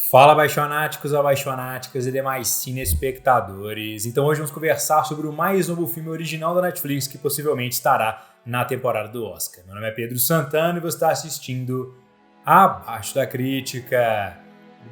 Fala, apaixonáticos, apaixonáticas e demais cinespectadores. Então hoje vamos conversar sobre o mais novo filme original da Netflix que possivelmente estará na temporada do Oscar. Meu nome é Pedro Santana e você está assistindo Abaixo da Crítica.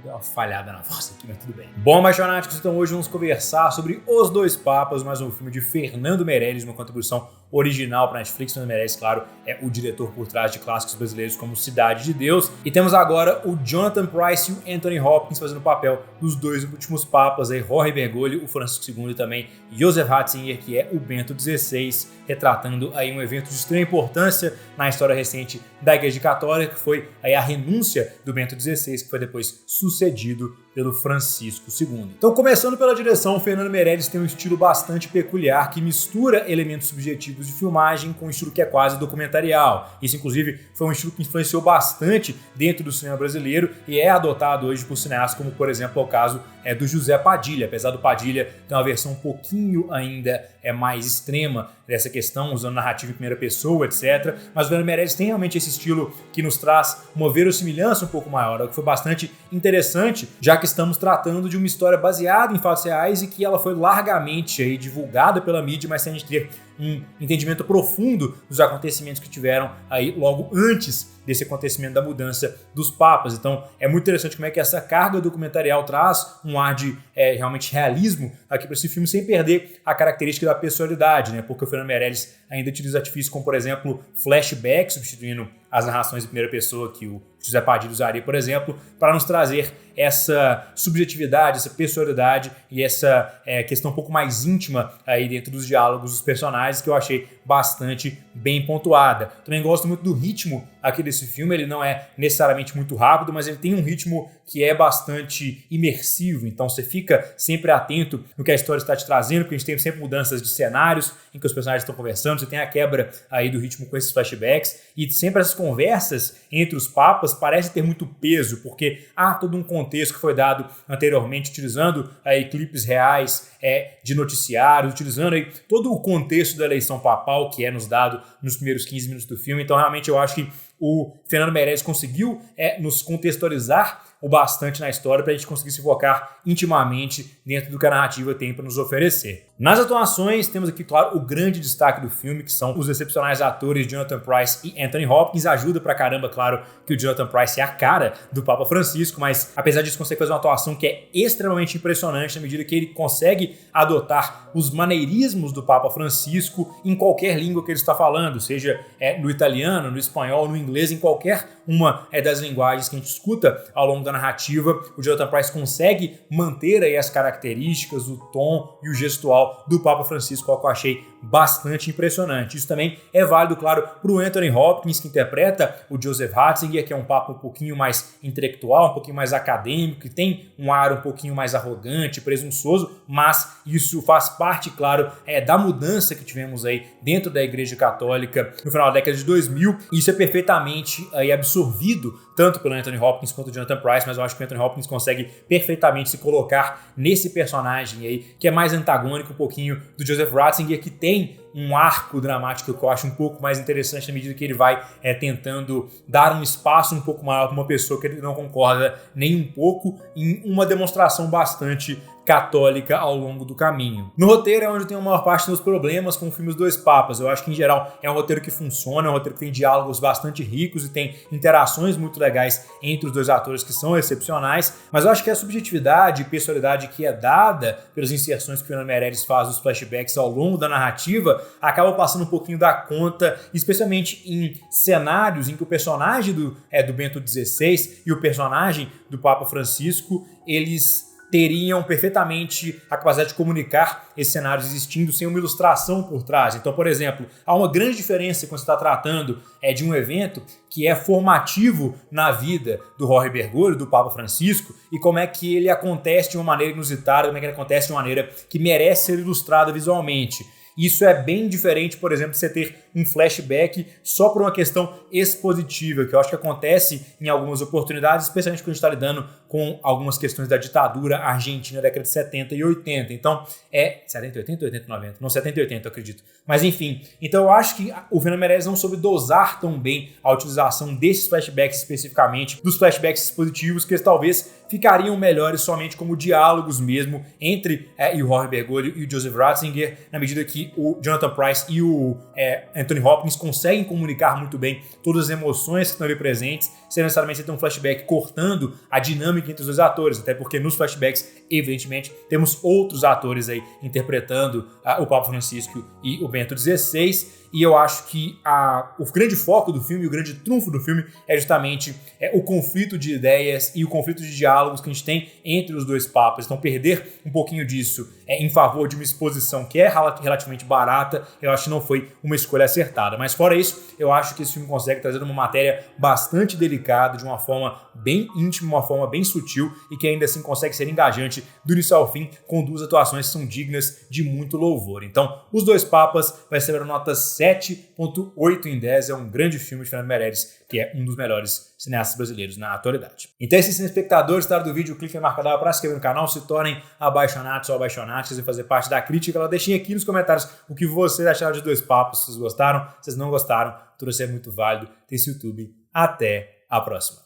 Deu uma falhada na voz aqui, mas tudo bem. Bom, apaixonáticos, então hoje vamos conversar sobre Os Dois Papas, mais um filme de Fernando Meirelles, uma contribuição original para Netflix. Fernando Meirelles, claro, é o diretor por trás de clássicos brasileiros como Cidade de Deus. E temos agora o Jonathan Pryce e o Anthony Hopkins fazendo o papel dos dois últimos papas, aí, Jorge Bergoglio, o Francisco II, e também Joseph Ratzinger, que é o Bento XVI, retratando aí um evento de extrema importância na história recente da Igreja Católica, que foi aí a renúncia do Bento XVI, que foi depois sucedido pelo Francisco II. Então, começando pela direção, o Fernando Meirelles tem um estilo bastante peculiar que mistura elementos subjetivos de filmagem com um estilo que é quase documentarial. Isso, inclusive, foi um estilo que influenciou bastante dentro do cinema brasileiro e é adotado hoje por cineastas como, por exemplo, o caso do José Padilha. Apesar do Padilha ter uma versão um pouquinho ainda mais extrema dessa questão, usando narrativa em primeira pessoa, etc. Mas o Fernando Meirelles tem realmente esse estilo que nos traz uma verossimilhança um pouco maior, o que foi bastante interessante, já que estamos tratando de uma história baseada em fatos reais e que ela foi largamente aí divulgada pela mídia, mas sem a gente ter um entendimento profundo dos acontecimentos que tiveram aí logo antes desse acontecimento da mudança dos papas. Então é muito interessante como é que essa carga documentarial traz um ar de realmente realismo aqui para esse filme, sem perder a característica da pessoalidade, né? Porque o Fernando Meirelles ainda utiliza artifícios como, por exemplo, flashback, substituindo as narrações em primeira pessoa que o José Padilha usaria, por exemplo, para nos trazer essa subjetividade, essa pessoalidade e essa questão um pouco mais íntima aí dentro dos diálogos dos personagens, que eu achei bastante bem pontuada. Também gosto muito do ritmo aqui desse filme. Ele não é necessariamente muito rápido, mas ele tem um ritmo que é bastante imersivo, então você fica sempre atento no que a história está te trazendo, porque a gente tem sempre mudanças de cenários em que os personagens estão conversando, você tem a quebra aí do ritmo com esses flashbacks, e sempre essas conversas entre os papas parecem ter muito peso, porque há todo um contexto que foi dado anteriormente, utilizando aí clipes reais de noticiários, utilizando aí todo o contexto da eleição papal que é nos dado nos primeiros 15 minutos do filme. Então realmente eu acho que o Fernando Meirelles conseguiu nos contextualizar o bastante na história para a gente conseguir se focar intimamente dentro do que a narrativa tem para nos oferecer. Nas atuações, temos aqui, claro, o grande destaque do filme, que são os excepcionais atores Jonathan Pryce e Anthony Hopkins. Ajuda pra caramba, claro, que o Jonathan Pryce é a cara do Papa Francisco, mas apesar disso consegue fazer uma atuação que é extremamente impressionante na medida que ele consegue adotar os maneirismos do Papa Francisco em qualquer língua que ele está falando, seja no italiano, no espanhol, no inglês, em qualquer uma das linguagens que a gente escuta ao longo da narrativa. O Jonathan Pryce consegue manter aí as características, o tom e o gestual do Papa Francisco, algo que eu achei bastante impressionante. Isso também é válido, claro, para o Anthony Hopkins, que interpreta o Joseph Ratzinger, que é um papa um pouquinho mais intelectual, um pouquinho mais acadêmico, que tem um ar um pouquinho mais arrogante, presunçoso, mas isso faz parte, claro, da mudança que tivemos aí dentro da Igreja Católica no final da década de 2000. Isso é perfeitamente absorvido tanto pelo Anthony Hopkins quanto o Jonathan Pryce, mas eu acho que o Anthony Hopkins consegue perfeitamente se colocar nesse personagem aí, que é mais antagônico um pouquinho do Joseph Ratzinger, que tem um arco dramático que eu acho um pouco mais interessante na medida que ele vai tentando dar um espaço um pouco maior para uma pessoa que ele não concorda nem um pouco, em uma demonstração bastante católica ao longo do caminho. No roteiro é onde eu tenho a maior parte dos problemas com o filme Os Dois Papas. Eu acho que, em geral, é um roteiro que funciona, é um roteiro que tem diálogos bastante ricos e tem interações muito legais entre os dois atores que são excepcionais, mas eu acho que a subjetividade e personalidade que é dada pelas inserções que o Fernando Meirelles faz nos flashbacks ao longo da narrativa acaba passando um pouquinho da conta, especialmente em cenários em que o personagem do Bento XVI e o personagem do Papa Francisco, eles teriam perfeitamente a capacidade de comunicar esses cenários existindo sem uma ilustração por trás. Então, por exemplo, há uma grande diferença quando você está tratando de um evento que é formativo na vida do Jorge Bergoglio, do Papa Francisco, e como é que ele acontece de uma maneira inusitada, como é que ele acontece de uma maneira que merece ser ilustrada visualmente. Isso é bem diferente, por exemplo, de você ter um flashback só por uma questão expositiva, que eu acho que acontece em algumas oportunidades, especialmente quando a gente está lidando com algumas questões da ditadura argentina da década de 70 e 80. Então, 70, 80, 80, 90? Não, 70 e 80, eu acredito. Mas enfim, então eu acho que o Fernando Meirelles não soube dosar tão bem a utilização desses flashbacks especificamente, dos flashbacks expositivos, que eles talvez ficariam melhores somente como diálogos mesmo entre o Jorge Bergoglio e o Joseph Ratzinger, na medida que o Jonathan Pryce e o Anthony Hopkins conseguem comunicar muito bem todas as emoções que estão ali presentes, sem necessariamente ter um flashback cortando a dinâmica entre os dois atores, até porque nos flashbacks, evidentemente, temos outros atores aí interpretando o Papa Francisco e o Bento XVI, e eu acho que o grande foco do filme, o grande trunfo do filme é justamente o conflito de ideias e o conflito de diálogos que a gente tem entre os dois papas. Então perder um pouquinho disso em favor de uma exposição que é relativamente barata, eu acho que não foi uma escolha acertada. Mas fora isso, eu acho que esse filme consegue trazer uma matéria bastante delicada, de uma forma bem íntima, uma forma bem sutil e que ainda assim consegue ser engajante do início ao fim, com duas atuações que são dignas de muito louvor. Então, Os Dois Papas vai ser a nota 7.8 em 10, é um grande filme de Fernando Meirelles, que é um dos melhores cineastas brasileiros na atualidade. Então, esses espectadores, gostaram do vídeo, clique na marca dela para se inscrever no canal, se tornem abaixonados ou abaixonadas e fazer parte da crítica. Deixem aqui nos comentários o que vocês acharam de Dois Papos, se vocês gostaram, se vocês não gostaram, tudo isso é muito válido. Tem esse YouTube. Até a próxima.